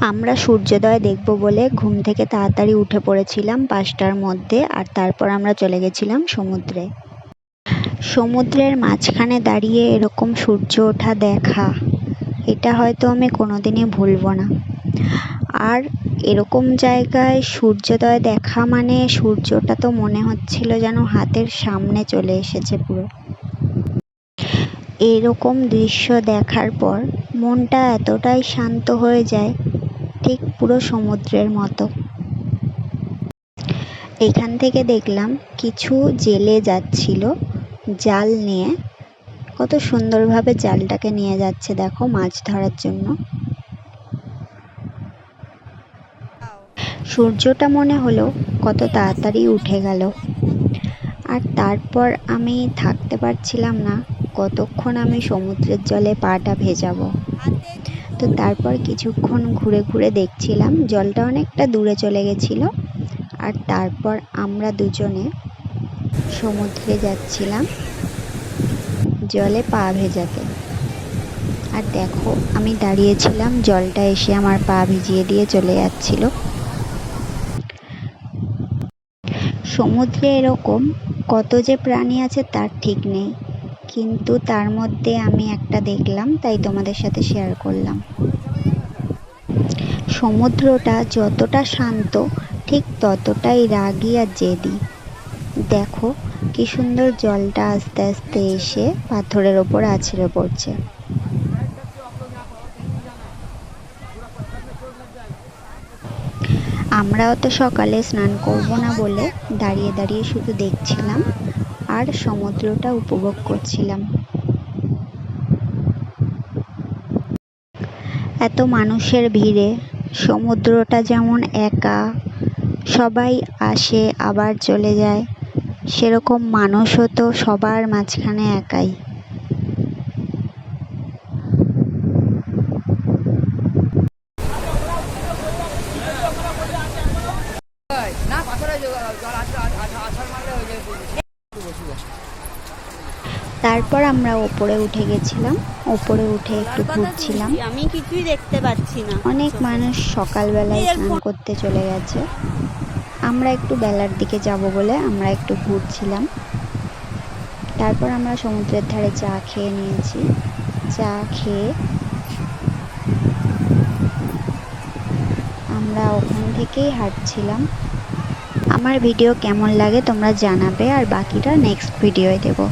আমরা সূর্যোদয় দেখব বলে ঘুম থেকে তাড়াতাড়ি উঠে পড়েছিলাম 5টার মধ্যে। আর তারপর আমরা চলে গেছিলাম সমুদ্রে। সমুদ্রের মাঝখানে দাঁড়িয়ে এরকম সূর্য ওঠা দেখা, এটা হয়তো আমি কোনোদিনই ভুলব না। আর এরকম জায়গায় সূর্যোদয় দেখা মানে সূর্যটা তো মনে হচ্ছিল যেন হাতের সামনে চলে এসেছে পুরো। এরকম দৃশ্য দেখার পর মনটা এতটাই শান্ত হয়ে যায়, ঠিক পুরো সমুদ্রের মতো। এখান থেকে দেখলাম কিছু জেলে যাচ্ছিল জাল নিয়ে, কত সুন্দরভাবে জালটাকে নিয়ে যাচ্ছে দেখো মাছ ধরার জন্য। সূর্যটা মনে হলো কত তাড়াতাড়ি উঠে গেল। আর তারপর আমি থাকতে পারছিলাম না, কতক্ষণ আমি সমুদ্রের জলে পাটা ভেজাবো। তো তারপর কিছুক্ষণ ঘুরে ঘুরে দেখছিলাম, জলটা অনেকটা দূরে চলে গেছিল। আর তারপর আমরা দুজনে সমুদ্রে যাচ্ছিলাম জলে পা ভেজাতে। আর দেখো আমি দাঁড়িয়েছিলাম, জলটা এসে আমার পা ভিজিয়ে দিয়ে চলে যাচ্ছিল। সমুদ্রে এরকম কত যে প্রাণী আছে তার ঠিক নেই, কিন্তু তার মধ্যে আমি একটা দেখলাম, তাই তোমাদের সাথে শেয়ার করলাম। সমুদ্রটা যতটা শান্ত ঠিক ততটাই রাগী আর জেদি। দেখো কি সুন্দর জলটা আস্তে আস্তে এসে পাথরের ওপর আছড়ে পড়ছে। আমরাও তো সকালে স্নান করব না বলে দাঁড়িয়ে দাঁড়িয়ে শুধু দেখছিলাম আর সমুদ্রটা উপভোগ করছিলাম। এত মানুষের ভিড়ে সমুদ্রটা যেমন একা, সবাই আসে আবার চলে যায়, সেরকম মানুষও তো সবার মাঝখানে একাই। তারপর আমরা ওপরে উঠে গেছিলাম, ওপরে উঠে একটু ঘুরছিলাম। আমি কিছুই দেখতে পাচ্ছি না। অনেক মানুষ সকালবেলায় স্নান করতে চলে গেছে, আমরা একটু বেলার দিকে যাব বলে আমরা একটু ঘুরছিলাম। তারপর আমরা সমুদ্রের ধারে চা খেয়ে নিয়েছি। চা খেয়ে আমরা ওখান থেকেই হাঁটছিলাম। আমার ভিডিও কেমন লাগে তোমরা জানাবে, আর বাকিটা নেক্সট ভিডিওয় দেবো।